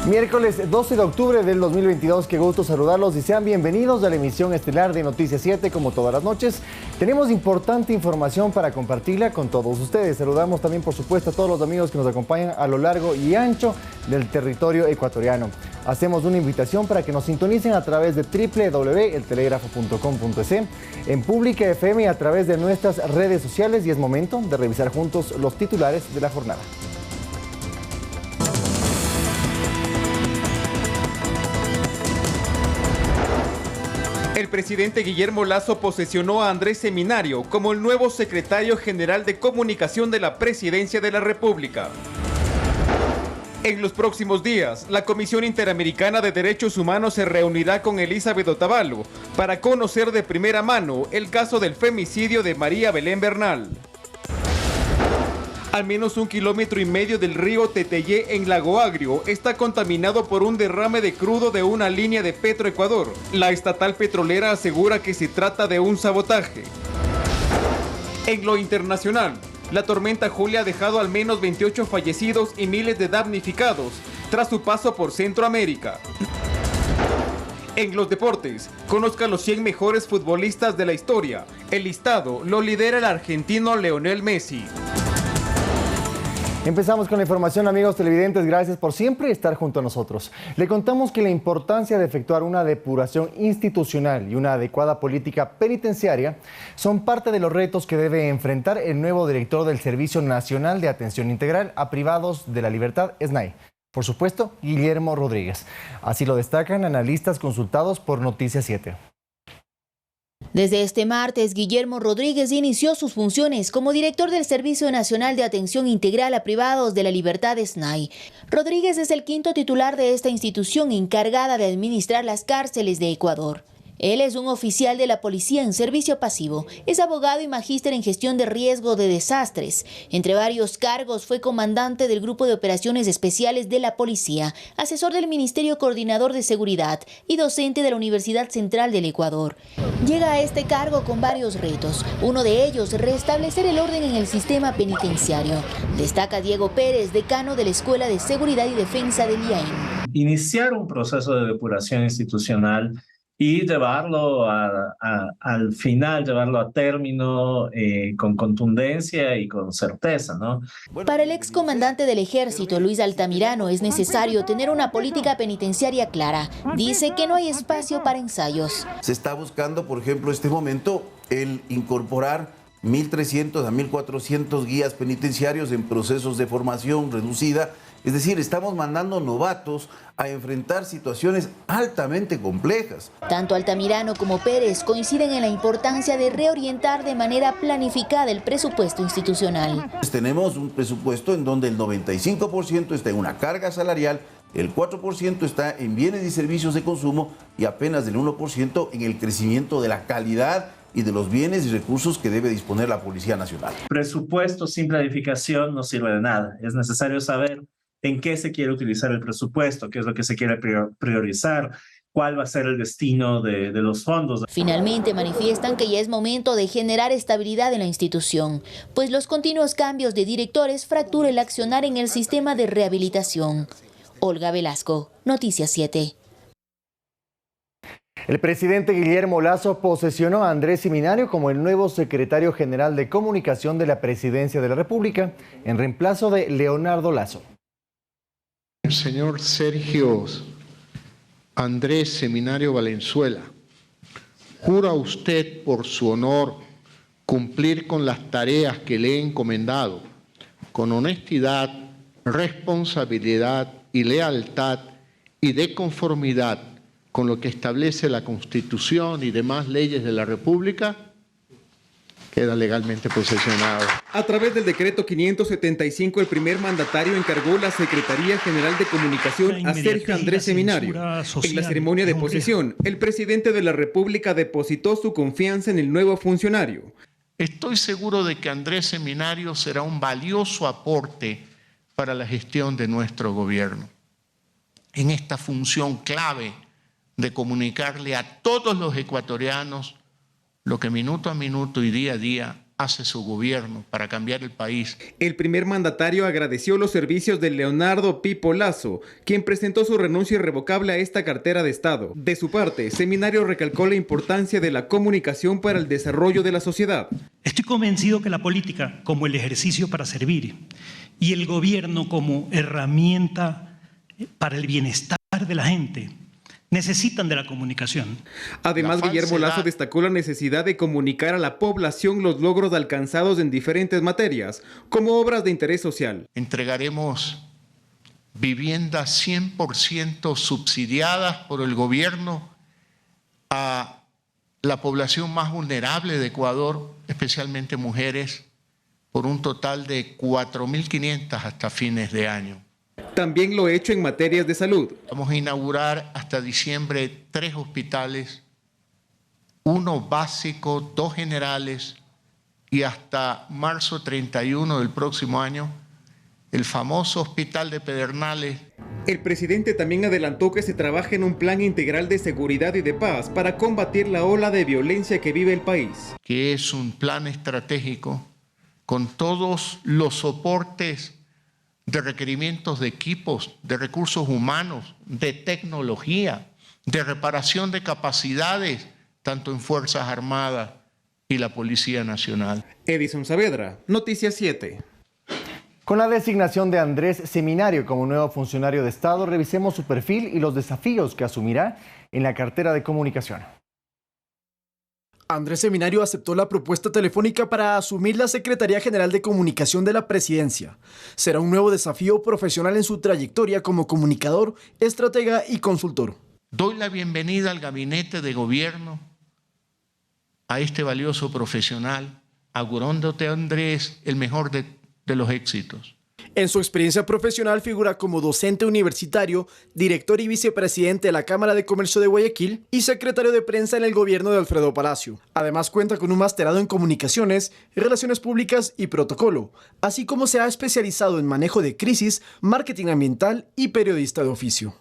Miércoles 12 de octubre del 2022, qué gusto saludarlos y sean bienvenidos a la emisión estelar de Noticias 7, como todas las noches. Tenemos importante información para compartirla con todos ustedes. Saludamos también, por supuesto, a todos los amigos que nos acompañan a lo largo y ancho del territorio ecuatoriano. Hacemos una invitación para que nos sintonicen a través de www.eltelegrafo.com.es, en Pública FM y a través de nuestras redes sociales, y es momento de revisar juntos los titulares de la jornada. El presidente Guillermo Lasso posesionó a Andrés Seminario como el nuevo secretario general de Comunicación de la Presidencia de la República. En los próximos días, la Comisión Interamericana de Derechos Humanos se reunirá con Elizabeth Otavalo para conocer de primera mano el caso del femicidio de María Belén Bernal. Al menos 1,5 kilómetros del río Teteyé en Lago Agrio está contaminado por un derrame de crudo de una línea de Petroecuador. La estatal petrolera asegura que se trata de un sabotaje. En lo internacional, la tormenta Julia ha dejado al menos 28 fallecidos y miles de damnificados tras su paso por Centroamérica. En los deportes, conozca los 100 mejores futbolistas de la historia. El listado lo lidera el argentino Lionel Messi. Empezamos con la información, amigos televidentes. Gracias por siempre estar junto a nosotros. Le contamos que la importancia de efectuar una depuración institucional y una adecuada política penitenciaria son parte de los retos que debe enfrentar el nuevo director del Servicio Nacional de Atención Integral a Privados de la Libertad, SNAI. Por supuesto, Guillermo Rodríguez. Así lo destacan analistas consultados por Noticias 7. Desde este martes, Guillermo Rodríguez inició sus funciones como director del Servicio Nacional de Atención Integral a Privados de la Libertad, SNAI. Rodríguez es el quinto titular de esta institución encargada de administrar las cárceles de Ecuador. Él es un oficial de la policía en servicio pasivo, es abogado y magíster en gestión de riesgo de desastres. Entre varios cargos fue comandante del Grupo de Operaciones Especiales de la Policía, asesor del Ministerio Coordinador de Seguridad y docente de la Universidad Central del Ecuador. Llega a este cargo con varios retos, uno de ellos restablecer el orden en el sistema penitenciario. Destaca Diego Pérez, decano de la Escuela de Seguridad y Defensa del IAEN. Iniciar un proceso de depuración institucional y llevarlo al final, llevarlo a término con contundencia y con certeza, ¿no? Para el excomandante del Ejército, Luis Altamirano, es necesario tener una política penitenciaria clara. Dice que no hay espacio para ensayos. Se está buscando, por ejemplo, en este momento, el incorporar 1.300 a 1.400 guías penitenciarios en procesos de formación reducida. Es decir, estamos mandando novatos a enfrentar situaciones altamente complejas. Tanto Altamirano como Pérez coinciden en la importancia de reorientar de manera planificada el presupuesto institucional. Tenemos un presupuesto en donde el 95% está en una carga salarial, el 4% está en bienes y servicios de consumo y apenas el 1% en el crecimiento de la calidad y de los bienes y recursos que debe disponer la Policía Nacional. Presupuesto sin planificación no sirve de nada. Es necesario saber en qué se quiere utilizar el presupuesto, qué es lo que se quiere priorizar, cuál va a ser el destino de los fondos. Finalmente manifiestan que ya es momento de generar estabilidad en la institución, pues los continuos cambios de directores fracturan el accionar en el sistema de rehabilitación. Olga Velasco, Noticias 7. El presidente Guillermo Lasso posesionó a Andrés Seminario como el nuevo secretario general de Comunicación de la Presidencia de la República, en reemplazo de Leonardo Lasso. Señor Sergio Andrés Seminario Valenzuela, ¿jura usted por su honor cumplir con las tareas que le he encomendado, con honestidad, responsabilidad y lealtad y de conformidad con lo que establece la Constitución y demás leyes de la República? Queda legalmente posesionado. A través del decreto 575, el primer mandatario encargó la Secretaría General de Comunicación a Sergio Andrés Seminario. En la ceremonia de posesión, el presidente de la República depositó su confianza en el nuevo funcionario. Estoy seguro de que Andrés Seminario será un valioso aporte para la gestión de nuestro gobierno, en esta función clave de comunicarle a todos los ecuatorianos lo que minuto a minuto y día a día hace su gobierno para cambiar el país. El primer mandatario agradeció los servicios de Leonardo Pipo Lasso, quien presentó su renuncia irrevocable a esta cartera de Estado. De su parte, Seminario recalcó la importancia de la comunicación para el desarrollo de la sociedad. Estoy convencido que la política, como el ejercicio para servir, y el gobierno como herramienta para el bienestar de la gente, necesitan de la comunicación. Además, Guillermo Lasso destacó la necesidad de comunicar a la población los logros alcanzados en diferentes materias, como obras de interés social. Entregaremos viviendas 100% subsidiadas por el gobierno a la población más vulnerable de Ecuador, especialmente mujeres, por un total de 4.500 hasta fines de año. También lo hecho en materias de salud. Vamos a inaugurar hasta diciembre 3 hospitales, 1 básico, 2 generales y hasta marzo 31 del próximo año, el famoso Hospital de Pedernales. El presidente también adelantó que se trabaja en un plan integral de seguridad y de paz para combatir la ola de violencia que vive el país. Que es un plan estratégico con todos los soportes de requerimientos de equipos, de recursos humanos, de tecnología, de reparación de capacidades, tanto en Fuerzas Armadas y la Policía Nacional. Edison Saavedra, Noticias 7. Con la designación de Andrés Seminario como nuevo funcionario de Estado, revisemos su perfil y los desafíos que asumirá en la cartera de comunicación. Andrés Seminario aceptó la propuesta telefónica para asumir la Secretaría General de Comunicación de la Presidencia. Será un nuevo desafío profesional en su trayectoria como comunicador, estratega y consultor. Doy la bienvenida al gabinete de gobierno, a este valioso profesional, augurándote, Andrés, el mejor de los éxitos. En su experiencia profesional figura como docente universitario, director y vicepresidente de la Cámara de Comercio de Guayaquil y secretario de prensa en el gobierno de Alfredo Palacio. Además cuenta con un masterado en comunicaciones, relaciones públicas y protocolo, así como se ha especializado en manejo de crisis, marketing ambiental y periodista de oficio.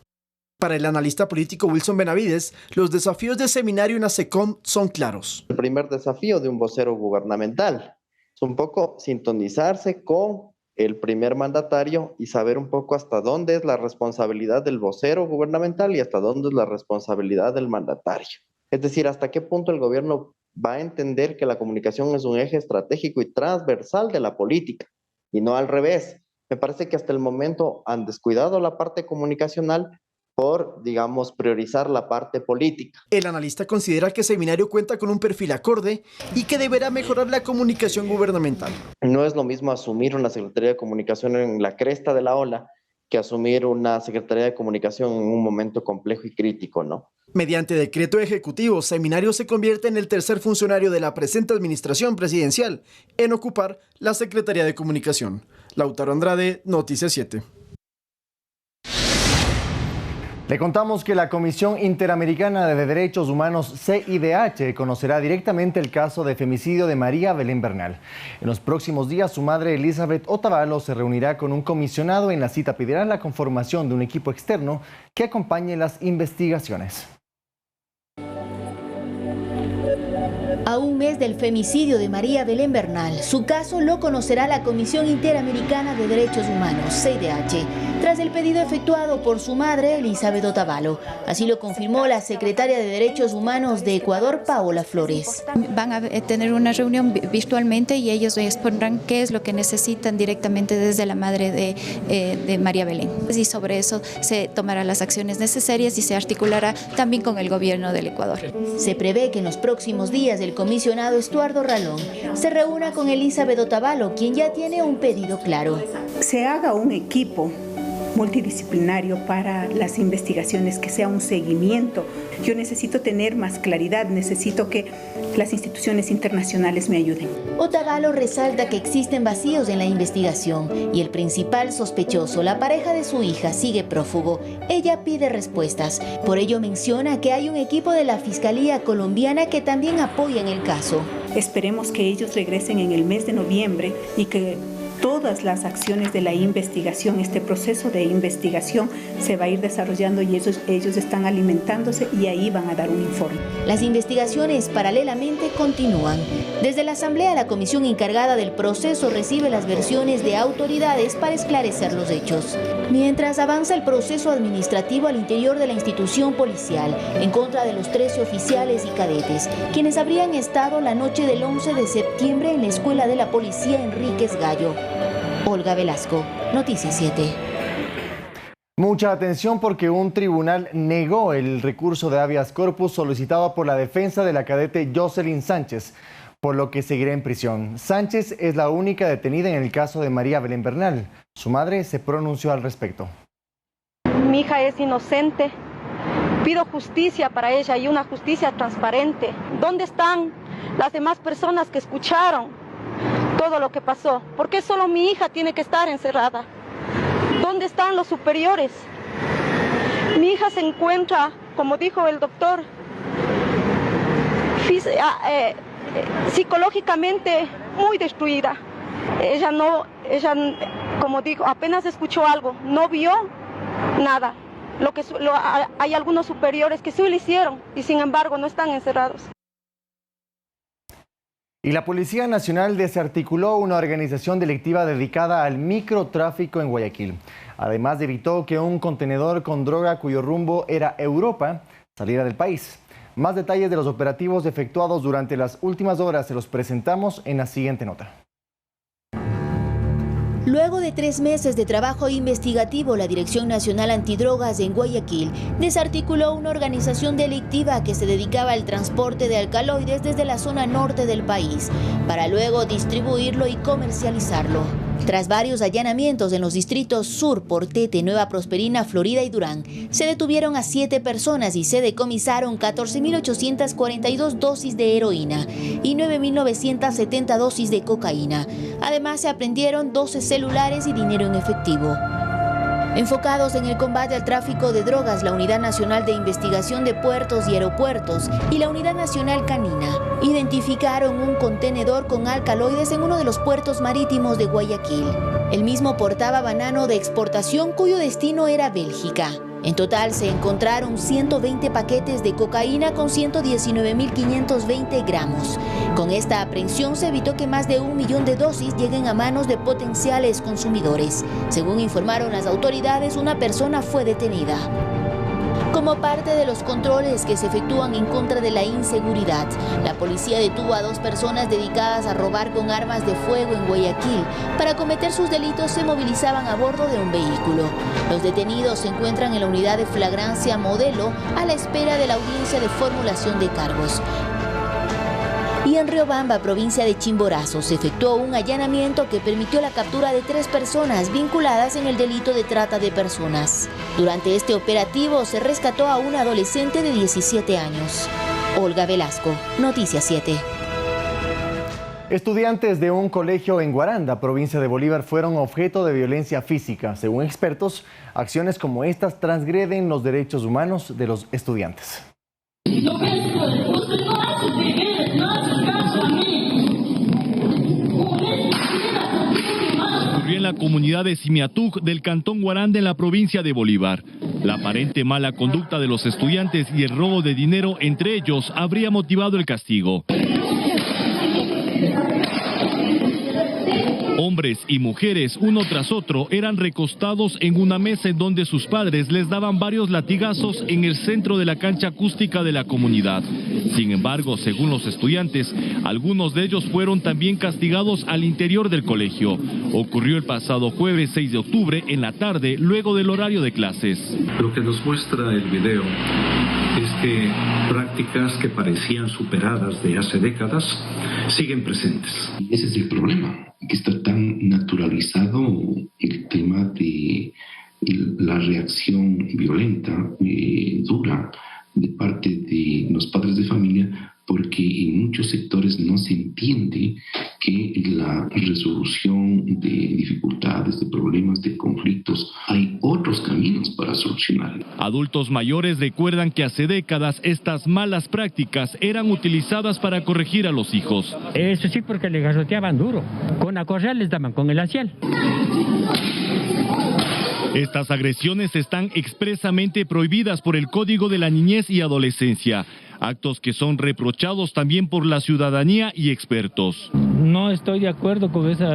Para el analista político Wilson Benavides, los desafíos de Seminario en ASECOM son claros. El primer desafío de un vocero gubernamental es un poco sintonizarse con el primer mandatario y saber un poco hasta dónde es la responsabilidad del vocero gubernamental y hasta dónde es la responsabilidad del mandatario. Es decir, hasta qué punto el gobierno va a entender que la comunicación es un eje estratégico y transversal de la política y no al revés. Me parece que hasta el momento han descuidado la parte comunicacional por, digamos, priorizar la parte política. El analista considera que Seminario cuenta con un perfil acorde y que deberá mejorar la comunicación gubernamental. No es lo mismo asumir una Secretaría de Comunicación en la cresta de la ola que asumir una Secretaría de Comunicación en un momento complejo y crítico, ¿no? Mediante decreto ejecutivo, Seminario se convierte en el tercer funcionario de la presente administración presidencial en ocupar la Secretaría de Comunicación. Lautaro Andrade, Noticias 7. Le contamos que la Comisión Interamericana de Derechos Humanos, CIDH, conocerá directamente el caso de femicidio de María Belén Bernal. En los próximos días, su madre Elizabeth Otavalo se reunirá con un comisionado. En la cita pedirá la conformación de un equipo externo que acompañe las investigaciones. A un mes del femicidio de María Belén Bernal, su caso lo conocerá la Comisión Interamericana de Derechos Humanos, CIDH, tras el pedido efectuado por su madre, Elizabeth Otavalo. Así lo confirmó la secretaria de Derechos Humanos de Ecuador, Paola Flores. Van a tener una reunión virtualmente y ellos expondrán qué es lo que necesitan directamente desde la madre de María Belén. Y sobre eso se tomarán las acciones necesarias y se articulará también con el gobierno del Ecuador. Se prevé que en los próximos días el comisionado Estuardo Ralón se reúna con Elizabeth Otavalo, quien ya tiene un pedido claro. Se haga un equipo multidisciplinario para las investigaciones, que sea un seguimiento. Yo necesito tener más claridad, necesito que las instituciones internacionales me ayuden. Otavalo resalta que existen vacíos en la investigación y el principal sospechoso, la pareja de su hija, sigue prófugo. Ella pide respuestas. Por ello menciona que hay un equipo de la Fiscalía colombiana que también apoya en el caso. Esperemos que ellos regresen en el mes de noviembre y que todas las acciones de la investigación. Este proceso de investigación se va a ir desarrollando y ellos están alimentándose y ahí van a dar un informe. Las investigaciones paralelamente continúan. Desde la Asamblea, la comisión encargada del proceso recibe las versiones de autoridades para esclarecer los hechos. Mientras avanza el proceso administrativo al interior de la institución policial, en contra de los 13 oficiales y cadetes, quienes habrían estado la noche del 11 de septiembre en la Escuela de la Policía Enríquez Gallo. Olga Velasco, Noticias 7. Mucha atención porque un tribunal negó el recurso de habeas corpus solicitado por la defensa de la cadete Jocelyn Sánchez, por lo que seguirá en prisión. Sánchez es la única detenida en el caso de María Belén Bernal. Su madre se pronunció al respecto. Mi hija es inocente. Pido justicia para ella y una justicia transparente. ¿Dónde están las demás personas que escucharon todo lo que pasó? ¿Por qué solo mi hija tiene que estar encerrada? ¿Dónde están los superiores? Mi hija se encuentra, como dijo el doctor, psicológicamente muy destruida. Ella, como digo, apenas escuchó algo, no vio nada. Hay algunos superiores que sí lo hicieron y sin embargo no están encerrados. Y la Policía Nacional desarticuló una organización delictiva dedicada al microtráfico en Guayaquil. Además, evitó que un contenedor con droga cuyo rumbo era Europa saliera del país. Más detalles de los operativos efectuados durante las últimas horas se los presentamos en la siguiente nota. Luego de 3 meses de trabajo investigativo, la Dirección Nacional Antidrogas en Guayaquil desarticuló una organización delictiva que se dedicaba al transporte de alcaloides desde la zona norte del país, para luego distribuirlo y comercializarlo. Tras varios allanamientos en los distritos Sur, Portete, Nueva Prosperina, Florida y Durán, se detuvieron a 7 personas y se decomisaron 14.842 dosis de heroína y 9.970 dosis de cocaína. Además, se apreendieron 12 celulares y dinero en efectivo. Enfocados en el combate al tráfico de drogas, la Unidad Nacional de Investigación de Puertos y Aeropuertos y la Unidad Nacional Canina identificaron un contenedor con alcaloides en uno de los puertos marítimos de Guayaquil. El mismo portaba banano de exportación cuyo destino era Bélgica. En total se encontraron 120 paquetes de cocaína con 119.520 gramos. Con esta aprehensión se evitó que más de 1 millón de dosis lleguen a manos de potenciales consumidores. Según informaron las autoridades, una persona fue detenida. Como parte de los controles que se efectúan en contra de la inseguridad, la policía detuvo a 2 personas dedicadas a robar con armas de fuego en Guayaquil. Para cometer sus delitos se movilizaban a bordo de un vehículo. Los detenidos se encuentran en la unidad de flagrancia Modelo a la espera de la audiencia de formulación de cargos. Y en Riobamba, provincia de Chimborazo, se efectuó un allanamiento que permitió la captura de 3 personas vinculadas en el delito de trata de personas. Durante este operativo se rescató a un adolescente de 17 años. Olga Velasco, Noticias 7. Estudiantes de un colegio en Guaranda, provincia de Bolívar, fueron objeto de violencia física. Según expertos, acciones como estas transgreden los derechos humanos de los estudiantes. Ocurrió en la comunidad de Simiatug del cantón Guaranda en la provincia de Bolívar. La aparente mala conducta de los estudiantes y el robo de dinero entre ellos habría motivado el castigo. Hombres y mujeres, uno tras otro, eran recostados en una mesa en donde sus padres les daban varios latigazos en el centro de la cancha acústica de la comunidad. Sin embargo, según los estudiantes, algunos de ellos fueron también castigados al interior del colegio. Ocurrió el pasado jueves 6 de octubre en la tarde, luego del horario de clases. Lo que nos muestra el video es que prácticas que parecían superadas de hace décadas siguen presentes. Ese es el problema, que está tan naturalizado el tema de la reacción violenta, dura, de parte de los padres de familia porque en muchos sectores no se entiende que la resolución de dificultades, de problemas, de conflictos, hay otros caminos para solucionar. Adultos mayores recuerdan que hace décadas estas malas prácticas eran utilizadas para corregir a los hijos. Eso sí, porque le garroteaban duro. Con la correa les daban con el ancial. Estas agresiones están expresamente prohibidas por el Código de la Niñez y Adolescencia, actos que son reprochados también por la ciudadanía y expertos. No estoy de acuerdo con ese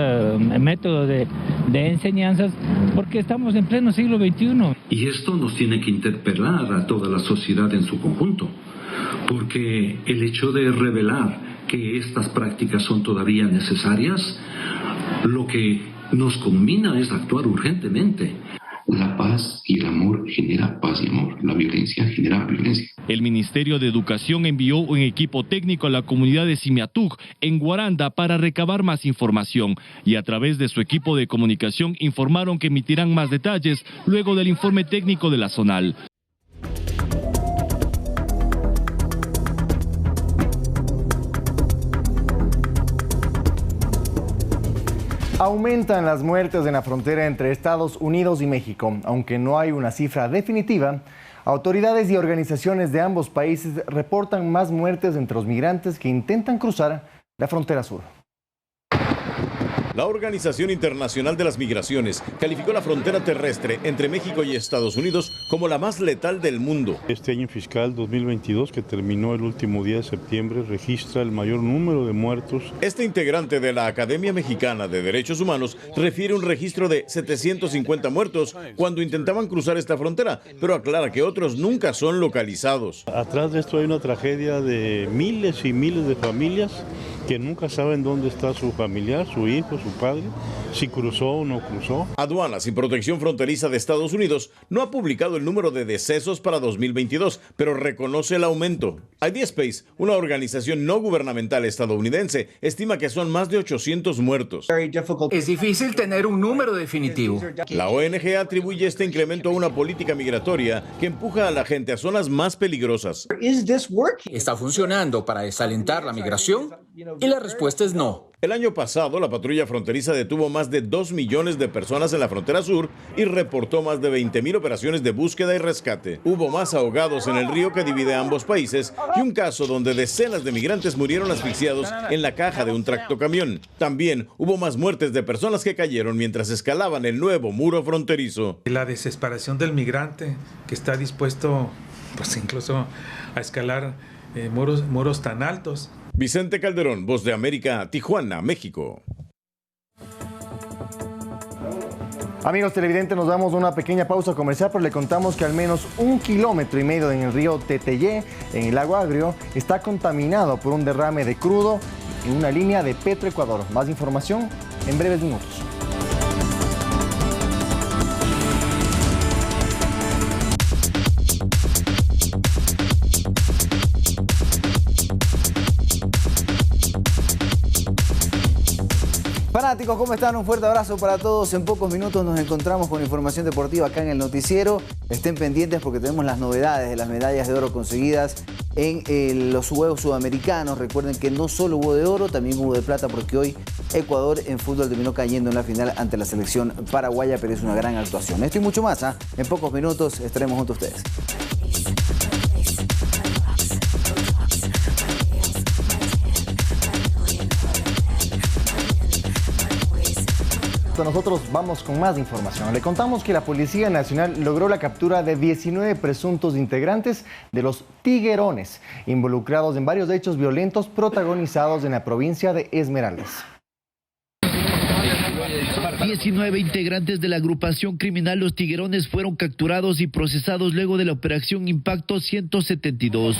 método de enseñanzas porque estamos en pleno siglo XXI. Y esto nos tiene que interpelar a toda la sociedad en su conjunto, porque el hecho de revelar que estas prácticas son todavía necesarias, lo que nos combina es actuar urgentemente. La paz y el amor genera paz y amor. La violencia genera violencia. El Ministerio de Educación envió un equipo técnico a la comunidad de Simiatug, en Guaranda, para recabar más información. Y a través de su equipo de comunicación informaron que emitirán más detalles luego del informe técnico de la zonal. Aumentan las muertes en la frontera entre Estados Unidos y México. Aunque no hay una cifra definitiva, autoridades y organizaciones de ambos países reportan más muertes entre los migrantes que intentan cruzar la frontera sur. La Organización Internacional de las Migraciones calificó la frontera terrestre entre México y Estados Unidos como la más letal del mundo. Este año fiscal 2022, que terminó el último día de septiembre, registra el mayor número de muertos. Este integrante de la Academia Mexicana de Derechos Humanos refiere un registro de 750 muertos cuando intentaban cruzar esta frontera, pero aclara que otros nunca son localizados. Atrás de esto hay una tragedia de miles y miles de familias que nunca saben dónde está su familiar, su hijo, su padre, si cruzó o no cruzó. Aduanas y Protección Fronteriza de Estados Unidos no ha publicado el número de decesos para 2022, pero reconoce el aumento. IDSpace, una organización no gubernamental estadounidense, estima que son más de 800 muertos. Es difícil tener un número definitivo. La ONG atribuye este incremento a una política migratoria que empuja a la gente a zonas más peligrosas. ¿Está funcionando para desalentar la migración? Y la respuesta es no. El año pasado, la patrulla fronteriza detuvo más de 2 millones de personas en la frontera sur y reportó más de 20,000 operaciones de búsqueda y rescate. Hubo más ahogados en el río que divide a ambos países y un caso donde decenas de migrantes murieron asfixiados en la caja de un tractocamión. También hubo más muertes de personas que cayeron mientras escalaban el nuevo muro fronterizo. La desesperación del migrante que está dispuesto, pues incluso a escalar muros tan altos. Vicente Calderón, Voz de América, Tijuana, México. Amigos televidentes, nos damos una pequeña pausa comercial, pero le contamos que al menos 1,5 kilómetros en el río Teteyé, en el lago Agrio, está contaminado por un derrame de crudo en una línea de Petroecuador. Más información en breves minutos. Fanáticos, ¿cómo están? Un fuerte abrazo para todos. En pocos minutos nos encontramos con información deportiva acá en el noticiero. Estén pendientes porque tenemos las novedades de las medallas de oro conseguidas en los Juegos Sudamericanos. Recuerden que no solo hubo de oro, también hubo de plata, porque hoy Ecuador en fútbol terminó cayendo en la final ante la selección paraguaya, pero es una gran actuación. Esto y mucho más, en pocos minutos estaremos junto a ustedes. Nosotros vamos con más información. Le contamos que la Policía Nacional logró la captura de 19 presuntos integrantes de los Tiguerones, involucrados en varios hechos violentos protagonizados en la provincia de Esmeraldas. 19 integrantes de la agrupación criminal Los Tiguerones fueron capturados y procesados luego de la operación Impacto 172.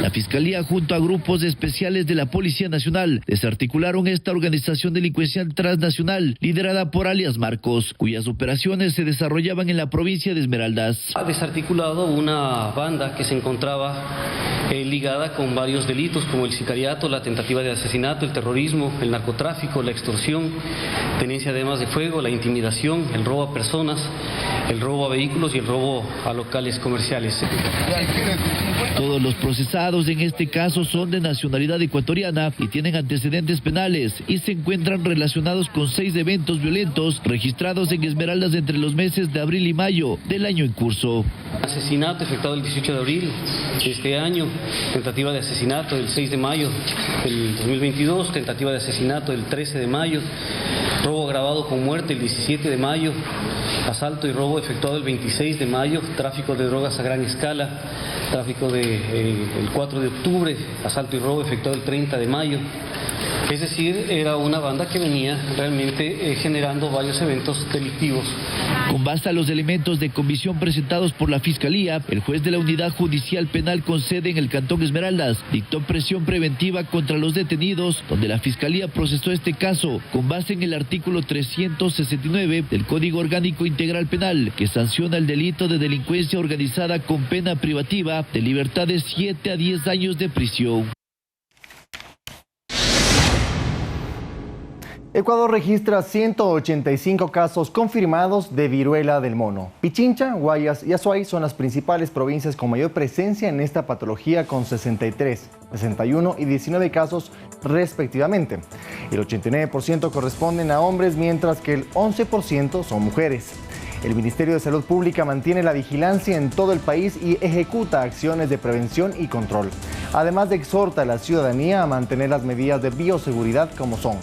La Fiscalía, junto a grupos especiales de la Policía Nacional, desarticularon esta organización delincuencial transnacional liderada por alias Marcos, cuyas operaciones se desarrollaban en la provincia de Esmeraldas. Ha desarticulado una banda que se encontraba ligada con varios delitos como el sicariato, la tentativa de asesinato, el terrorismo, el narcotráfico, la extorsión, tenencia de armas de fuego, la intimidación, el robo a personas, el robo a vehículos y el robo a locales comerciales. Todos los procesados implicados en este caso son de nacionalidad ecuatoriana y tienen antecedentes penales y se encuentran relacionados con 6 eventos violentos registrados en Esmeraldas entre los meses de abril y mayo del año en curso. Asesinato efectuado el 18 de abril de este año, tentativa de asesinato el 6 de mayo del 2022, tentativa de asesinato el 13 de mayo, robo agravado con muerte el 17 de mayo, asalto y robo efectuado el 26 de mayo, tráfico de drogas a gran escala, tráfico el 4 de octubre, asalto y robo efectuado el 30 de mayo. Es decir, era una banda que venía realmente generando varios eventos delictivos. Con base a los elementos de comisión presentados por la Fiscalía, el juez de la Unidad Judicial Penal con sede en el Cantón Esmeraldas dictó prisión preventiva contra los detenidos, donde la Fiscalía procesó este caso con base en el artículo 369 del Código Orgánico Integral Penal, que sanciona el delito de delincuencia organizada con pena privativa de libertad de 7 a 10 años de prisión. Ecuador registra 185 casos confirmados de viruela del mono. Pichincha, Guayas y Azuay son las principales provincias con mayor presencia en esta patología, con 63, 61 y 19 casos respectivamente. El 89% corresponden a hombres, mientras que el 11% son mujeres. El Ministerio de Salud Pública mantiene la vigilancia en todo el país y ejecuta acciones de prevención y control. Además, exhorta a la ciudadanía a mantener las medidas de bioseguridad como son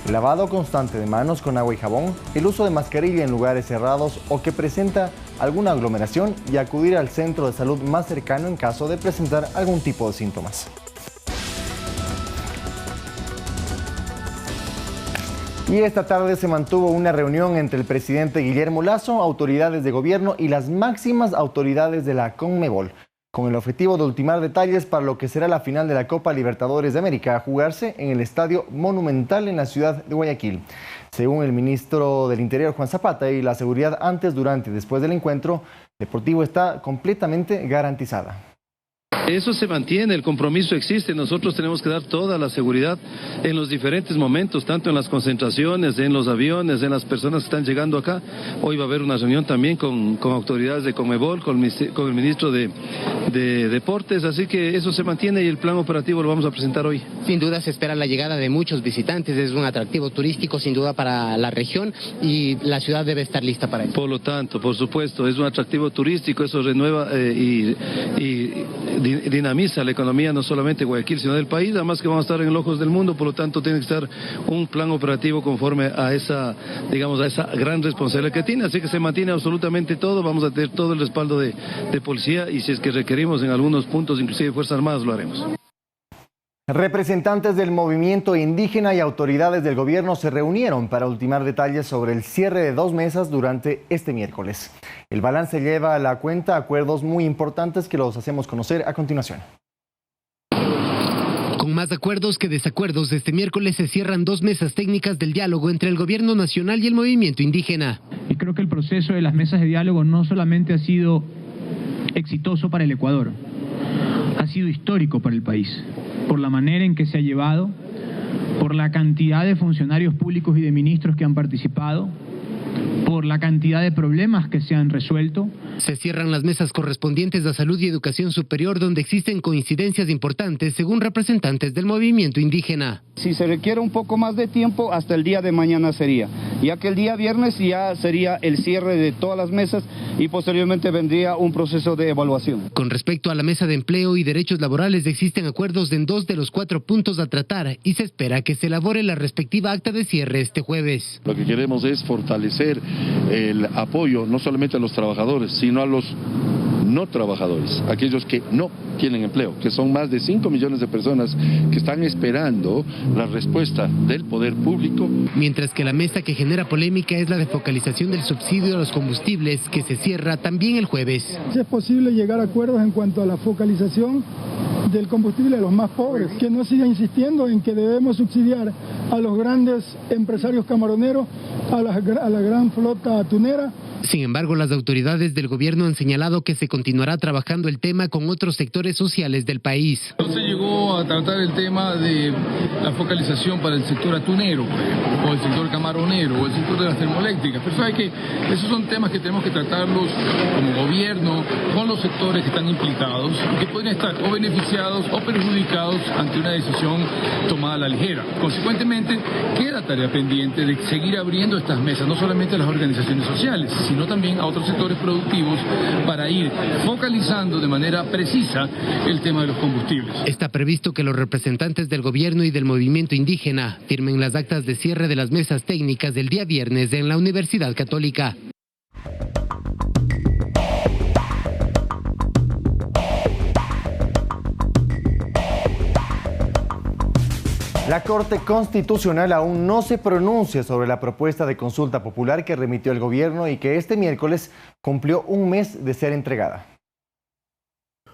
el lavado constante de manos con agua y jabón, el uso de mascarilla en lugares cerrados o que presenta alguna aglomeración y acudir al centro de salud más cercano en caso de presentar algún tipo de síntomas. Y esta tarde se mantuvo una reunión entre el presidente Guillermo Lasso, autoridades de gobierno y las máximas autoridades de la Conmebol, con el objetivo de ultimar detalles para lo que será la final de la Copa Libertadores de América, a jugarse en el Estadio Monumental en la ciudad de Guayaquil. Según el ministro del Interior, Juan Zapata, y la seguridad antes, durante y después del encuentro deportivo está completamente garantizada. Eso se mantiene, el compromiso existe, nosotros tenemos que dar toda la seguridad en los diferentes momentos, tanto en las concentraciones, en los aviones, en las personas que están llegando acá. Hoy va a haber una reunión también con autoridades de Conmebol, con el ministro de Deportes, así que eso se mantiene y el plan operativo lo vamos a presentar hoy. Sin duda se espera la llegada de muchos visitantes, es un atractivo turístico sin duda para la región y la ciudad debe estar lista para ello. Por lo tanto, por supuesto, es un atractivo turístico, eso renueva y dinamiza la economía no solamente de Guayaquil, sino del país, además que vamos a estar en los ojos del mundo, por lo tanto tiene que estar un plan operativo conforme a esa, digamos, a esa gran responsabilidad que tiene, así que se mantiene absolutamente todo, vamos a tener todo el respaldo de policía y si es que requerimos en algunos puntos, inclusive Fuerzas Armadas, lo haremos. Representantes del movimiento indígena y autoridades del gobierno se reunieron para ultimar detalles sobre el cierre de 2 mesas durante este miércoles. El balance lleva a la cuenta acuerdos muy importantes que los hacemos conocer a continuación. Con más acuerdos que desacuerdos, este miércoles se cierran 2 mesas técnicas del diálogo entre el gobierno nacional y el movimiento indígena. Y creo que el proceso de las mesas de diálogo no solamente ha sido exitoso para el Ecuador, ha sido histórico para el país, por la manera en que se ha llevado, por la cantidad de funcionarios públicos y de ministros que han participado, por la cantidad de problemas que se han resuelto. Se cierran las mesas correspondientes a salud y educación superior, donde existen coincidencias importantes según representantes del movimiento indígena. Si se requiere un poco más de tiempo, hasta el día de mañana sería, ya que el día viernes ya sería el cierre de todas las mesas y posteriormente vendría un proceso de evaluación. Con respecto a la mesa de empleo y derechos laborales, existen acuerdos en 2 de los 4 puntos a tratar y se espera que se elabore la respectiva acta de cierre este jueves. Lo que queremos es fortalecer el apoyo no solamente a los trabajadores, sino a los no trabajadores, aquellos que no tienen empleo, que son más de 5 millones de personas que están esperando la respuesta del poder público. Mientras que la mesa que genera polémica es la de focalización del subsidio a los combustibles, que se cierra también el jueves. Si es posible llegar a acuerdos en cuanto a la focalización del combustible a los más pobres, que no siga insistiendo en que debemos subsidiar a los grandes empresarios camaroneros, a la gran flota atunera. Sin embargo, las autoridades del gobierno han señalado que se continuará trabajando el tema con otros sectores sociales del país. No se llegó a tratar el tema de la focalización para el sector atunero, o el sector camaronero, o el sector de las termoeléctricas. Pero sabe que esos son temas que tenemos que tratarlos como gobierno, con los sectores que están implicados, y que pueden estar o beneficiados o perjudicados ante una decisión tomada a la ligera. Consecuentemente, queda tarea pendiente de seguir abriendo estas mesas, no solamente a las organizaciones sociales, sino también a otros sectores productivos, para ir focalizando de manera precisa el tema de los combustibles. Está previsto que los representantes del gobierno y del movimiento indígena firmen las actas de cierre de las mesas técnicas del día viernes en la Universidad Católica. La Corte Constitucional aún no se pronuncia sobre la propuesta de consulta popular que remitió el gobierno y que este miércoles cumplió un mes de ser entregada.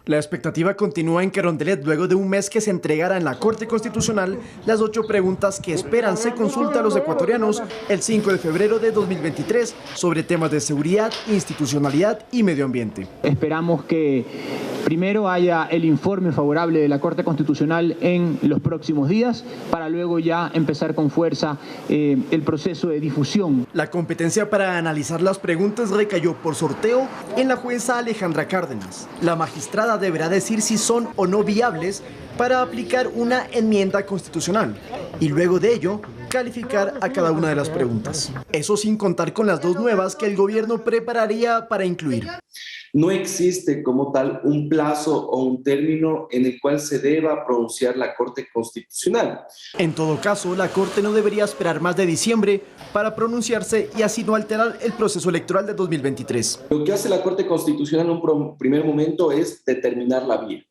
La expectativa continúa en Carondelet luego de un mes que se entregara en la Corte Constitucional las 8 preguntas que esperan se consulta a los ecuatorianos el 5 de febrero de 2023 sobre temas de seguridad, institucionalidad y medio ambiente. Esperamos que primero haya el informe favorable de la Corte Constitucional en los próximos días para luego ya empezar con fuerza el proceso de difusión. La competencia para analizar las preguntas recayó por sorteo en la jueza Alejandra Cárdenas. La magistrada deberá decir si son o no viables para aplicar una enmienda constitucional y luego de ello calificar a cada una de las preguntas. Eso sin contar con las 2 nuevas que el gobierno prepararía para incluir. No existe como tal un plazo o un término en el cual se deba pronunciar la Corte Constitucional. En todo caso, la Corte no debería esperar más de diciembre para pronunciarse y así no alterar el proceso electoral de 2023. Lo que hace la Corte Constitucional en un primer momento es determinar la vía.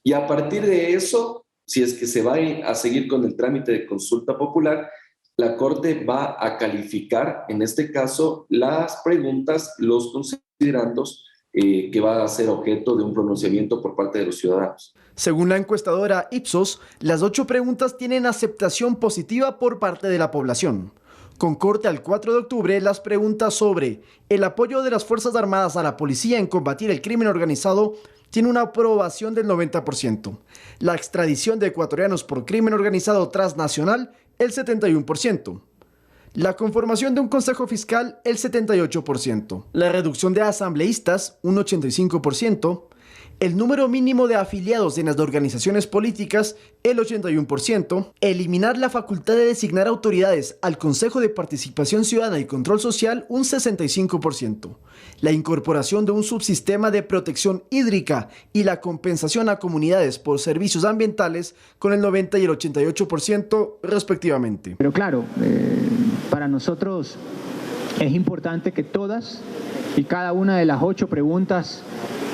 Y a partir de eso, si es que se va a seguir con el trámite de consulta popular, la Corte va a calificar, en este caso, las preguntas, los considerandos que va a ser objeto de un pronunciamiento por parte de los ciudadanos. Según la encuestadora Ipsos, las 8 preguntas tienen aceptación positiva por parte de la población. Con corte al 4 de octubre, las preguntas sobre el apoyo de las Fuerzas Armadas a la policía en combatir el crimen organizado tiene una aprobación del 90%. La extradición de ecuatorianos por crimen organizado transnacional, el 71%. La conformación de un consejo fiscal, el 78%. La reducción de asambleístas, un 85%. El número mínimo de afiliados en las organizaciones políticas, el 81%. Eliminar la facultad de designar autoridades al Consejo de Participación Ciudadana y Control Social, un 65%. La incorporación de un subsistema de protección hídrica y la compensación a comunidades por servicios ambientales, con el 90 y el 88% respectivamente. Pero claro, para nosotros es importante que todas y cada una de las 8 preguntas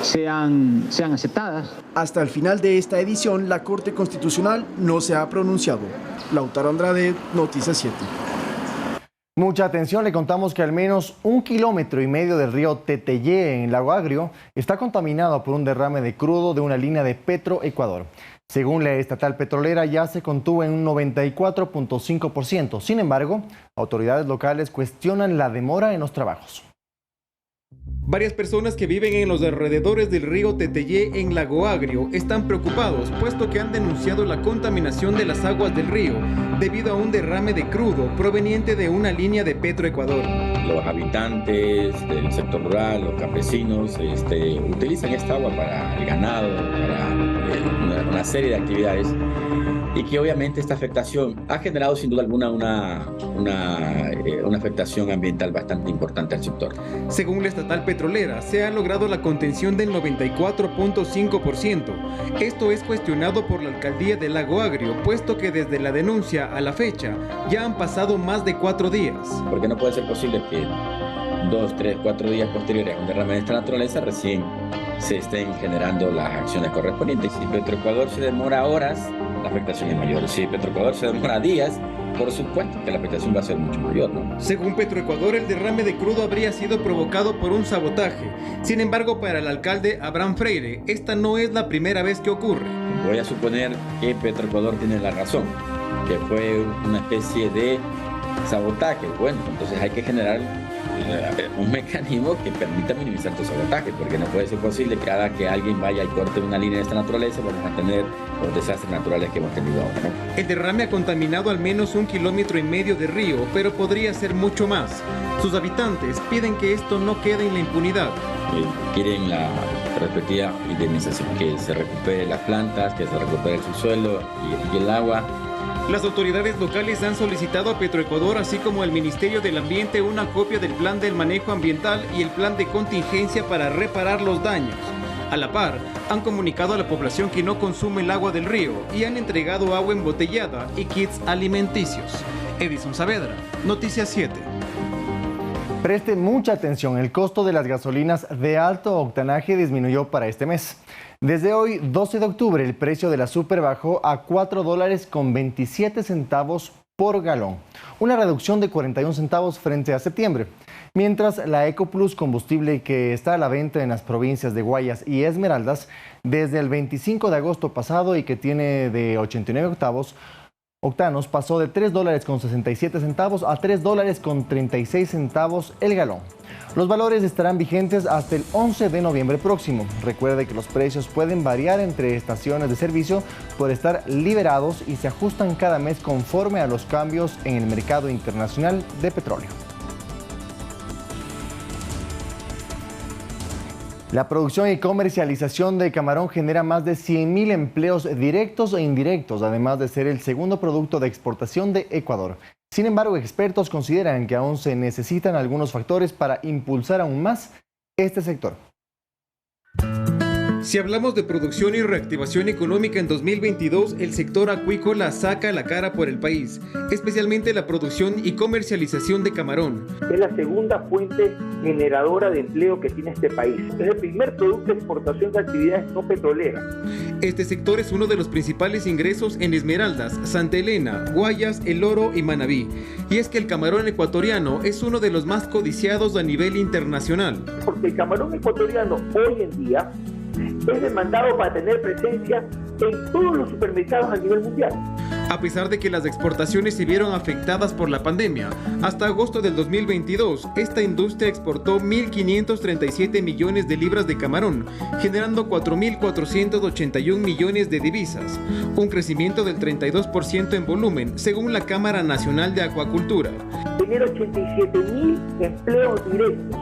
sean aceptadas. Hasta el final de esta edición, la Corte Constitucional no se ha pronunciado. Lautaro Andrade, Noticias 7. Mucha atención, le contamos que al menos 1,5 kilómetros del río Teteyé en Lago Agrio está contaminado por un derrame de crudo de una línea de Petroecuador. Según la estatal petrolera, ya se contuvo en un 94.5%. Sin embargo, autoridades locales cuestionan la demora en los trabajos. Varias personas que viven en los alrededores del río Teteyé en Lago Agrio están preocupados, puesto que han denunciado la contaminación de las aguas del río debido a un derrame de crudo proveniente de una línea de Petroecuador. Los habitantes del sector rural, los campesinos, utilizan esta agua para el ganado, para una serie de actividades, y que obviamente esta afectación ha generado sin duda alguna una afectación ambiental bastante importante al sector. Según la estatal petrolera, se ha logrado la contención del 94.5%. Esto es cuestionado por la alcaldía de Lago Agrio, puesto que desde la denuncia a la fecha ya han pasado más de 4 días. Porque no puede ser posible que 2, 3, 4 días posteriores a un derrame de esta naturaleza recién se estén generando las acciones correspondientes. Si Petroecuador se demora horas, la afectación es mayor. Si Petroecuador se demora días, por supuesto que la afectación va a ser mucho mayor, ¿no? Según Petroecuador, el derrame de crudo habría sido provocado por un sabotaje. Sin embargo, para el alcalde Abraham Freire, esta no es la primera vez que ocurre. Voy a suponer que Petroecuador tiene la razón, que fue una especie de sabotaje. Bueno, entonces hay que generar un mecanismo que permita minimizar tu sabotaje, porque no puede ser posible que cada que alguien vaya y corte una línea de esta naturaleza vamos a tener los desastres naturales que hemos tenido ahora, ¿no? El derrame ha contaminado al menos 1,5 kilómetros de río, pero podría ser mucho más. Sus habitantes piden que esto no quede en la impunidad. Quieren la respectiva indemnización, que se recupere las plantas, que se recupere el subsuelo y el agua. Las autoridades locales han solicitado a Petroecuador, así como al Ministerio del Ambiente, una copia del plan del manejo ambiental y el plan de contingencia para reparar los daños. A la par, han comunicado a la población que no consume el agua del río y han entregado agua embotellada y kits alimenticios. Edison Saavedra, Noticias 7. Preste mucha atención, el costo de las gasolinas de alto octanaje disminuyó para este mes. Desde hoy, 12 de octubre, el precio de la Super bajó a $4.27 por galón, una reducción de 41 centavos frente a septiembre. Mientras la EcoPlus, combustible que está a la venta en las provincias de Guayas y Esmeraldas desde el 25 de agosto pasado y que tiene de 89 octanos, pasó de $3.67 a $3.36 el galón. Los valores estarán vigentes hasta el 11 de noviembre próximo. Recuerde que los precios pueden variar entre estaciones de servicio por estar liberados y se ajustan cada mes conforme a los cambios en el mercado internacional de petróleo. La producción y comercialización de camarón genera más de 100.000 empleos directos e indirectos, además de ser el segundo producto de exportación de Ecuador. Sin embargo, expertos consideran que aún se necesitan algunos factores para impulsar aún más este sector. Si hablamos de producción y reactivación económica en 2022, el sector acuícola saca la cara por el país, especialmente la producción y comercialización de camarón. Es la segunda fuente generadora de empleo que tiene este país. Es el primer producto de exportación de actividades no petroleras. Este sector es uno de los principales ingresos en Esmeraldas, Santa Elena, Guayas, El Oro y Manabí. Y es que el camarón ecuatoriano es uno de los más codiciados a nivel internacional. Porque el camarón ecuatoriano hoy en día es demandado para tener presencia en todos los supermercados a nivel mundial. A pesar de que las exportaciones se vieron afectadas por la pandemia, hasta agosto del 2022, esta industria exportó 1.537 millones de libras de camarón, generando 4.481 millones de divisas, un crecimiento del 32% en volumen, según la Cámara Nacional de Acuacultura. Tener 87.000 empleos directos.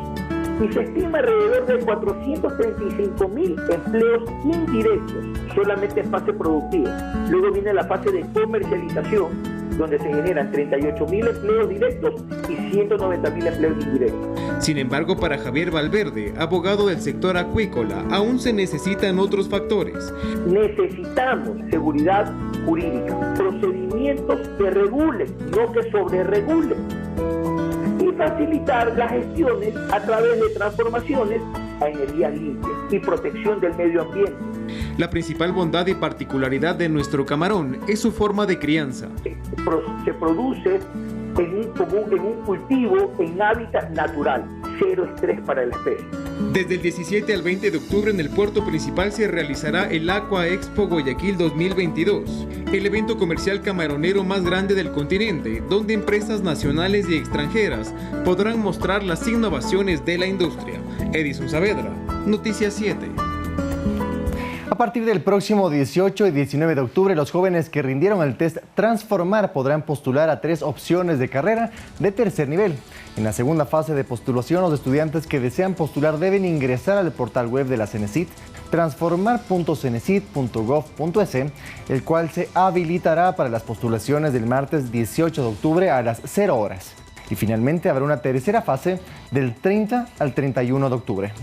Y se estima alrededor de 435.000 empleos indirectos, solamente en fase productiva. Luego viene la fase de comercialización, donde se generan 38.000 empleos directos y 190.000 empleos indirectos. Sin embargo, para Javier Valverde, abogado del sector acuícola, aún se necesitan otros factores. Necesitamos seguridad jurídica, procedimientos que regulen, no que sobreregulen. Y facilitar las gestiones a través de transformaciones a energía limpia y protección del medio ambiente. La principal bondad y particularidad de nuestro camarón es su forma de crianza. Se produce en un cultivo en hábitat natural, cero estrés para la especie. Desde el 17 al 20 de octubre en el puerto principal se realizará el Aqua Expo Guayaquil 2022, el evento comercial camaronero más grande del continente, donde empresas nacionales y extranjeras podrán mostrar las innovaciones de la industria. Edison Saavedra, Noticias 7. A partir del próximo 18 y 19 de octubre, los jóvenes que rindieron el test Transformar podrán postular a 3 opciones de carrera de tercer nivel. En la segunda fase de postulación, los estudiantes que desean postular deben ingresar al portal web de la Cenecit, transformar.cenecit.gov.es, el cual se habilitará para las postulaciones del martes 18 de octubre a las 0 horas. Y finalmente habrá una tercera fase del 30 al 31 de octubre.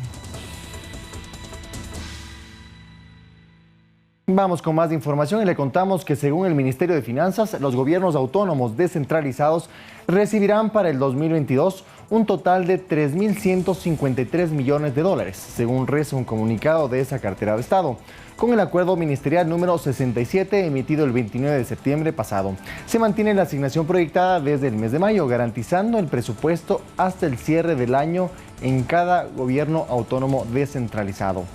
Vamos con más información y le contamos que según el Ministerio de Finanzas, los gobiernos autónomos descentralizados recibirán para el 2022 un total de $3.153 millones, según reza un comunicado de esa cartera de Estado, con el acuerdo ministerial número 67 emitido el 29 de septiembre pasado. Se mantiene la asignación proyectada desde el mes de mayo, garantizando el presupuesto hasta el cierre del año en cada gobierno autónomo descentralizado.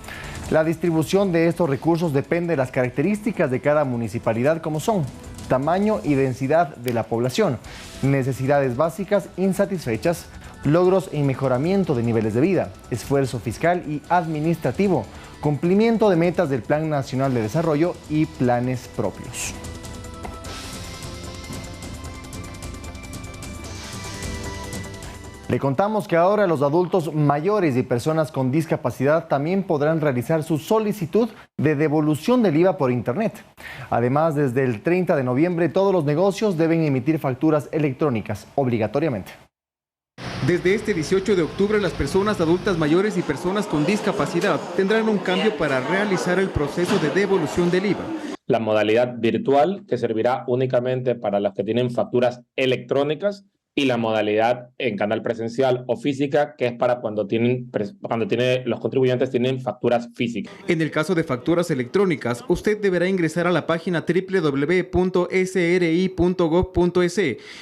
La distribución de estos recursos depende de las características de cada municipalidad, como son tamaño y densidad de la población, necesidades básicas insatisfechas, logros en mejoramiento de niveles de vida, esfuerzo fiscal y administrativo, cumplimiento de metas del Plan Nacional de Desarrollo y planes propios. Le contamos que ahora los adultos mayores y personas con discapacidad también podrán realizar su solicitud de devolución del IVA por Internet. Además, desde el 30 de noviembre, todos los negocios deben emitir facturas electrónicas obligatoriamente. Desde este 18 de octubre, las personas adultas mayores y personas con discapacidad tendrán un cambio para realizar el proceso de devolución del IVA. La modalidad virtual, que servirá únicamente para los que tienen facturas electrónicas, y la modalidad en canal presencial o física, que es para cuando los contribuyentes tienen facturas físicas. En el caso de facturas electrónicas, usted deberá ingresar a la página www.sri.gov.es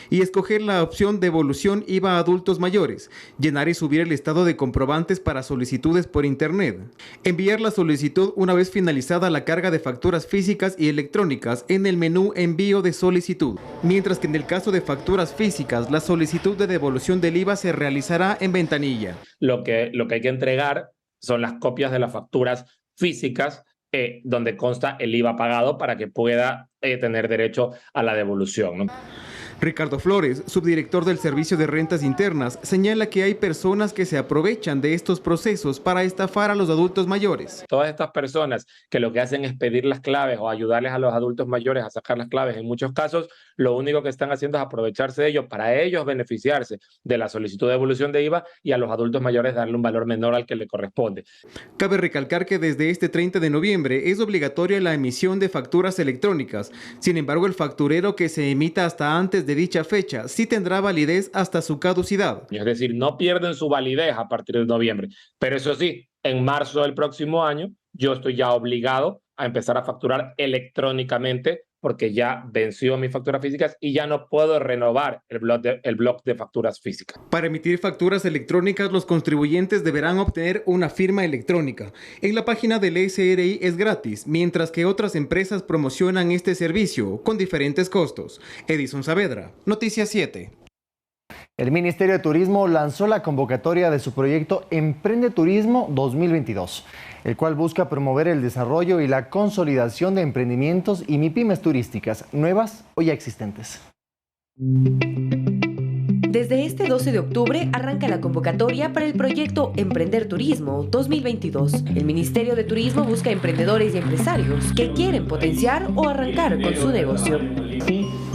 y escoger la opción Devolución IVA a adultos mayores, llenar y subir el estado de comprobantes para solicitudes por Internet, enviar la solicitud una vez finalizada la carga de facturas físicas y electrónicas en el menú Envío de solicitud, mientras que en el caso de facturas físicas, la solicitud de devolución del IVA se realizará en ventanilla. Lo que hay que entregar son las copias de las facturas físicas donde consta el IVA pagado para que pueda tener derecho a la devolución, ¿no? Ricardo Flores, subdirector del Servicio de Rentas Internas, señala que hay personas que se aprovechan de estos procesos para estafar a los adultos mayores. Todas estas personas que lo que hacen es pedir las claves o ayudarles a los adultos mayores a sacar las claves, en muchos casos, lo único que están haciendo es aprovecharse de ellos para ellos beneficiarse de la solicitud de devolución de IVA y a los adultos mayores darle un valor menor al que le corresponde. Cabe recalcar que desde este 30 de noviembre es obligatoria la emisión de facturas electrónicas. Sin embargo, el facturero que se emita hasta antes de dicha fecha sí tendrá validez hasta su caducidad. Es decir, no pierden su validez a partir de noviembre. Pero eso sí, en marzo del próximo año yo estoy ya obligado a empezar a facturar electrónicamente porque ya venció mis facturas físicas y ya no puedo renovar el bloc de facturas físicas. Para emitir facturas electrónicas, los contribuyentes deberán obtener una firma electrónica. En la página del SRI es gratis, mientras que otras empresas promocionan este servicio con diferentes costos. Edison Saavedra, Noticias 7. El Ministerio de Turismo lanzó la convocatoria de su proyecto Emprende Turismo 2022, el cual busca promover el desarrollo y la consolidación de emprendimientos y MIPYMES turísticas, nuevas o ya existentes. Desde este 12 de octubre arranca la convocatoria para el proyecto Emprender Turismo 2022. El Ministerio de Turismo busca emprendedores y empresarios que quieren potenciar o arrancar con su negocio.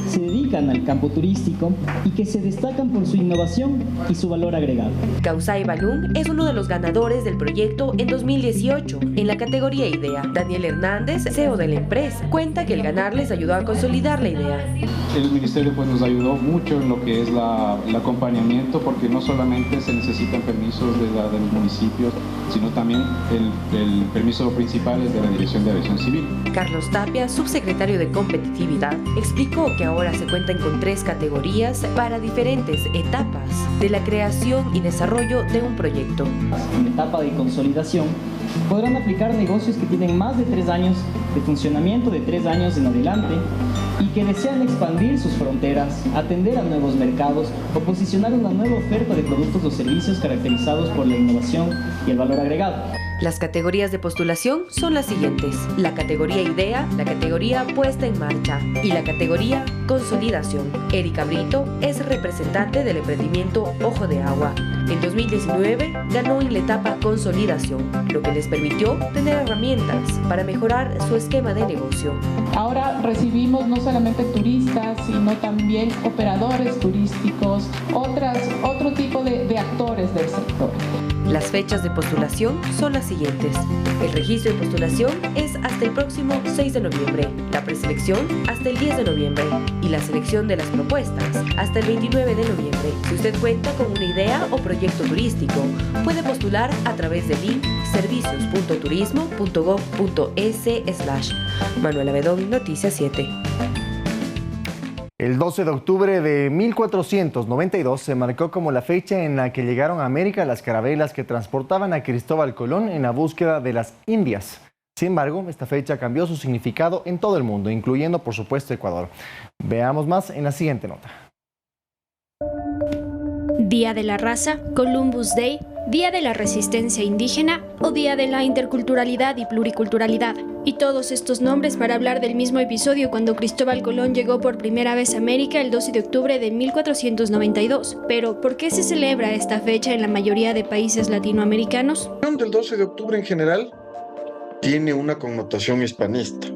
Se dedican al campo turístico y que se destacan por su innovación y su valor agregado. Kausai Balún es uno de los ganadores del proyecto en 2018 en la categoría Idea. Daniel Hernández, CEO de la empresa, cuenta que el ganar les ayudó a consolidar la idea. El ministerio nos ayudó mucho en lo que es el acompañamiento, porque no solamente se necesitan permisos de los municipios, sino también el permiso principal es de la Dirección de Aviación Civil. Carlos Tapia, subsecretario de Competitividad, explicó que ahora se cuentan con 3 categorías para diferentes etapas de la creación y desarrollo de un proyecto. En la etapa de consolidación podrán aplicar negocios que tienen más de 3 años de funcionamiento, de 3 años en adelante, y que desean expandir sus fronteras, atender a nuevos mercados o posicionar una nueva oferta de productos o servicios caracterizados por la innovación y el valor agregado. Las categorías de postulación son las siguientes: la categoría Idea, la categoría Puesta en Marcha y la categoría Consolidación. Erika Brito es representante del emprendimiento Ojo de Agua. En 2019 ganó en la etapa Consolidación, lo que les permitió tener herramientas para mejorar su esquema de negocio. Ahora recibimos no solamente turistas, sino también operadores turísticos, otro tipo de actores del sector. Las fechas de postulación son las siguientes. El registro de postulación es hasta el próximo 6 de noviembre, la preselección hasta el 10 de noviembre y la selección de las propuestas hasta el 29 de noviembre. Si usted cuenta con una idea o proyecto turístico, puede postular a través del link servicios.turismo.gov.es/. Manuela Bedón, Noticias 7. El 12 de octubre de 1492 se marcó como la fecha en la que llegaron a América las carabelas que transportaban a Cristóbal Colón en la búsqueda de las Indias. Sin embargo, esta fecha cambió su significado en todo el mundo, incluyendo, por supuesto, Ecuador. Veamos más en la siguiente nota. Día de la Raza, Columbus Day, Día de la Resistencia Indígena o Día de la Interculturalidad y Pluriculturalidad. Y todos estos nombres para hablar del mismo episodio cuando Cristóbal Colón llegó por primera vez a América el 12 de octubre de 1492. Pero, ¿por qué se celebra esta fecha en la mayoría de países latinoamericanos? El 12 de octubre en general tiene una connotación hispanista.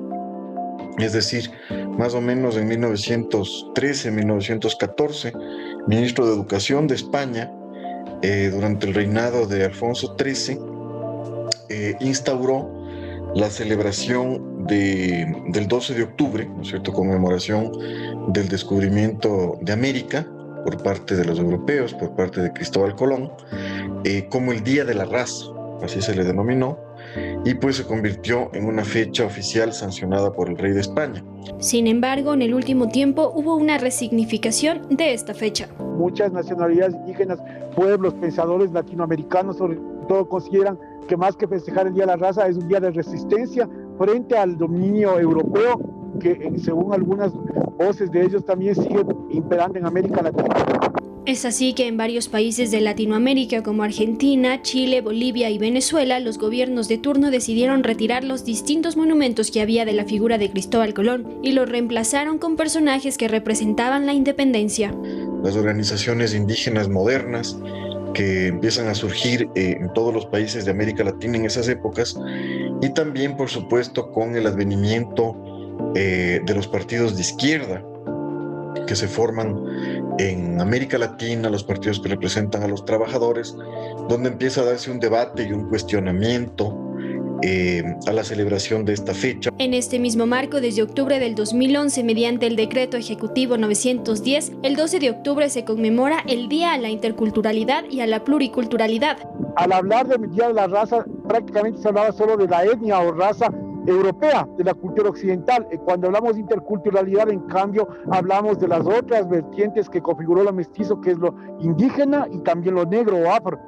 Es decir, más o menos en 1913-1914, ministro de Educación de España, durante el reinado de Alfonso XIII, instauró la celebración del 12 de octubre, ¿no es cierto?, conmemoración del descubrimiento de América por parte de los europeos, por parte de Cristóbal Colón, como el Día de la Raza, así se le denominó, y pues se convirtió en una fecha oficial sancionada por el rey de España. Sin embargo, en el último tiempo hubo una resignificación de esta fecha. Muchas nacionalidades indígenas, pueblos, pensadores latinoamericanos sobre todo consideran que más que festejar el Día de la Raza es un día de resistencia frente al dominio europeo que según algunas voces de ellos también sigue imperando en América Latina. Es así que en varios países de Latinoamérica como Argentina, Chile, Bolivia y Venezuela, los gobiernos de turno decidieron retirar los distintos monumentos que había de la figura de Cristóbal Colón y los reemplazaron con personajes que representaban la independencia. Las organizaciones indígenas modernas que empiezan a surgir en todos los países de América Latina en esas épocas, y también, por supuesto, con el advenimiento de los partidos de izquierda que se forman en América Latina, los partidos que representan a los trabajadores, donde empieza a darse un debate y un cuestionamiento a la celebración de esta fecha. En este mismo marco, desde octubre del 2011, mediante el Decreto Ejecutivo 910, el 12 de octubre se conmemora el Día a la Interculturalidad y a la Pluriculturalidad. Al hablar del Día de la Raza, prácticamente se hablaba solo de la etnia o raza europea, de la cultura occidental. Cuando hablamos de interculturalidad, en cambio, hablamos de las otras vertientes que configuró lo mestizo, que es lo indígena y también lo negro o afro.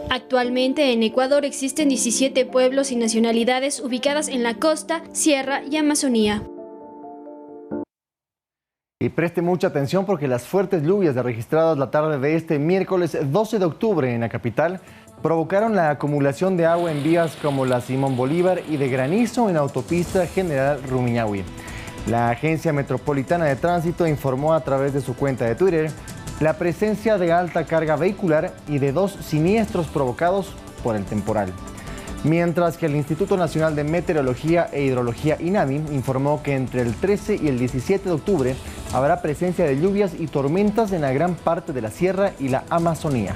Actualmente en Ecuador existen 17 pueblos y nacionalidades ubicadas en la costa, sierra y Amazonía. Y preste mucha atención porque las fuertes lluvias registradas la tarde de este miércoles 12 de octubre en la capital provocaron la acumulación de agua en vías como la Simón Bolívar y de granizo en la autopista General Rumiñahui. La Agencia Metropolitana de Tránsito informó a través de su cuenta de Twitter la presencia de alta carga vehicular y de 2 siniestros provocados por el temporal. Mientras que el Instituto Nacional de Meteorología e Hidrología INAMI informó que entre el 13 y el 17 de octubre habrá presencia de lluvias y tormentas en la gran parte de la sierra y la Amazonía.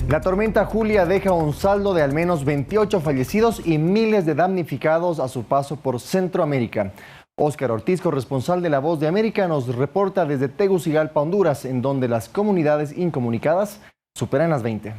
La tormenta Julia deja un saldo de al menos 28 fallecidos y miles de damnificados a su paso por Centroamérica. Óscar Ortiz, corresponsal de La Voz de América, nos reporta desde Tegucigalpa, Honduras, en donde las comunidades incomunicadas superan las 20.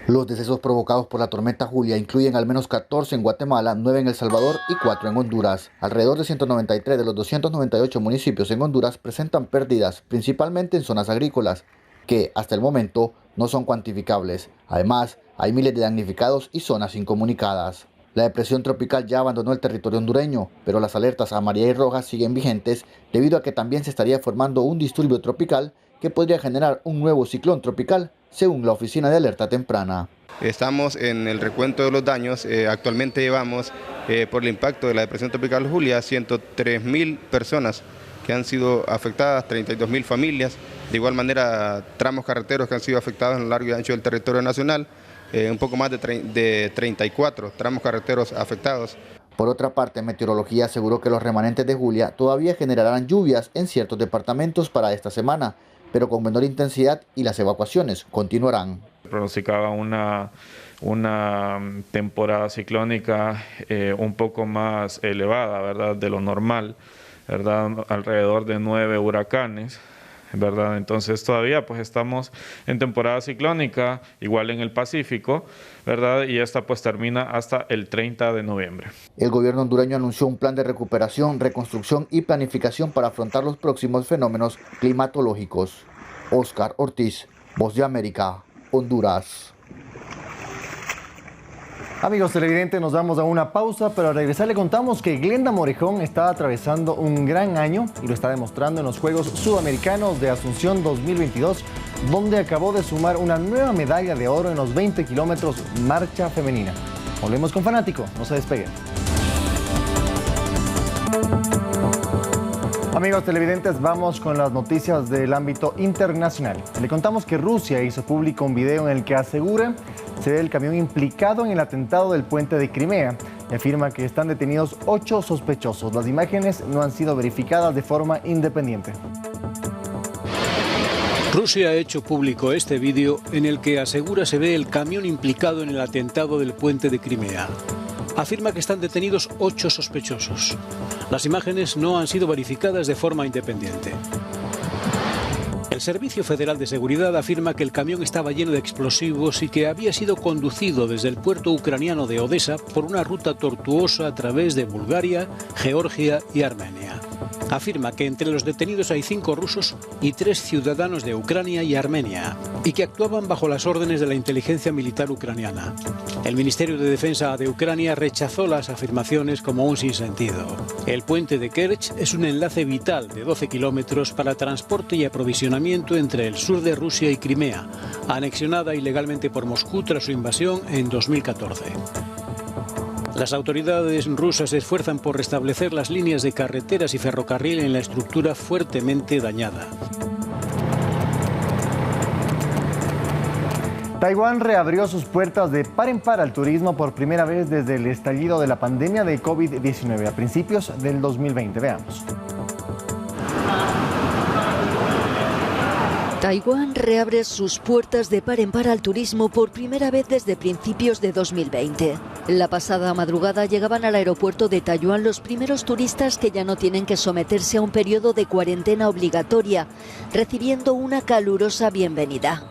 Los decesos provocados por la tormenta Julia incluyen al menos 14 en Guatemala, 9 en El Salvador y 4 en Honduras. Alrededor de 193 de los 298 municipios en Honduras presentan pérdidas, principalmente en zonas agrícolas, que hasta el momento no son cuantificables. Además, hay miles de damnificados y zonas incomunicadas. La depresión tropical ya abandonó el territorio hondureño, pero las alertas amarilla y roja siguen vigentes debido a que también se estaría formando un disturbio tropical que podría generar un nuevo ciclón tropical, según la Oficina de Alerta Temprana. Estamos en el recuento de los daños. Actualmente llevamos, por el impacto de la depresión tropical Julia, 103.000 personas que han sido afectadas, 32.000 familias. De igual manera, tramos carreteros que han sido afectados a lo largo y ancho del territorio nacional, un poco más de 34 tramos carreteros afectados. Por otra parte, Meteorología aseguró que los remanentes de Julia todavía generarán lluvias en ciertos departamentos para esta semana, pero con menor intensidad, y las evacuaciones continuarán. Pronosticaba una temporada ciclónica un poco más elevada, ¿verdad?, de lo normal, ¿verdad?, alrededor de 9 huracanes, ¿verdad? Entonces todavía pues estamos en temporada ciclónica, igual en el Pacífico, ¿verdad? Y esta pues termina hasta el 30 de noviembre. El gobierno hondureño anunció un plan de recuperación, reconstrucción y planificación para afrontar los próximos fenómenos climatológicos. Óscar Ortiz, Voz de América, Honduras. Amigos televidentes, nos vamos a una pausa, pero al regresar le contamos que Glenda Morejón está atravesando un gran año y lo está demostrando en los Juegos Sudamericanos de Asunción 2022, donde acabó de sumar una nueva medalla de oro en los 20 kilómetros marcha femenina. Volvemos con Fanático, no se despeguen. Amigos televidentes, vamos con las noticias del ámbito internacional. Le contamos que Rusia hizo público un video en el que asegura ser el camión implicado en el atentado del puente de Crimea y afirma que están detenidos 8 sospechosos. Las imágenes no han sido verificadas de forma independiente. Rusia ha hecho público este vídeo en el que asegura se ve el camión implicado en el atentado del puente de Crimea. Afirma que están detenidos 8 sospechosos. Las imágenes no han sido verificadas de forma independiente. El Servicio Federal de Seguridad afirma que el camión estaba lleno de explosivos y que había sido conducido desde el puerto ucraniano de Odessa por una ruta tortuosa a través de Bulgaria, Georgia y Armenia. Afirma que entre los detenidos hay 5 rusos y 3 ciudadanos de Ucrania y Armenia, y que actuaban bajo las órdenes de la inteligencia militar ucraniana. El Ministerio de Defensa de Ucrania rechazó las afirmaciones como un sinsentido. El puente de Kerch es un enlace vital de 12 kilómetros para transporte y aprovisionamiento entre el sur de Rusia y Crimea, anexionada ilegalmente por Moscú tras su invasión en 2014. Las autoridades rusas se esfuerzan por restablecer las líneas de carreteras y ferrocarril en la estructura fuertemente dañada. Taiwán reabrió sus puertas de par en par al turismo por primera vez desde el estallido de la pandemia de COVID-19 a principios del 2020. Veamos. Taiwán reabre sus puertas de par en par al turismo por primera vez desde principios de 2020. La pasada madrugada llegaban al aeropuerto de Taiwán los primeros turistas que ya no tienen que someterse a un periodo de cuarentena obligatoria, recibiendo una calurosa bienvenida.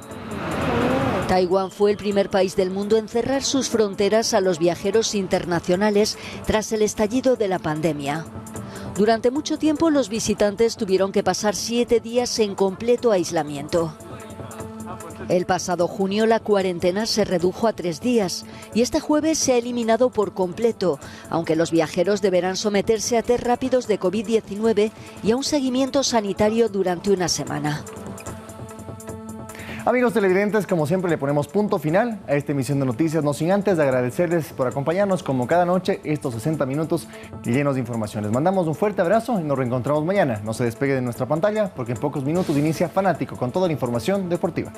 Taiwán fue el primer país del mundo en cerrar sus fronteras a los viajeros internacionales tras el estallido de la pandemia. Durante mucho tiempo los visitantes tuvieron que pasar 7 días en completo aislamiento. El pasado junio la cuarentena se redujo a 3 días y este jueves se ha eliminado por completo, aunque los viajeros deberán someterse a test rápidos de COVID-19 y a un seguimiento sanitario durante una semana. Amigos televidentes, como siempre le ponemos punto final a esta emisión de noticias, no sin antes de agradecerles por acompañarnos como cada noche estos 60 minutos llenos de información. Les mandamos un fuerte abrazo y nos reencontramos mañana. No se despegue de nuestra pantalla porque en pocos minutos inicia Fanático con toda la información deportiva.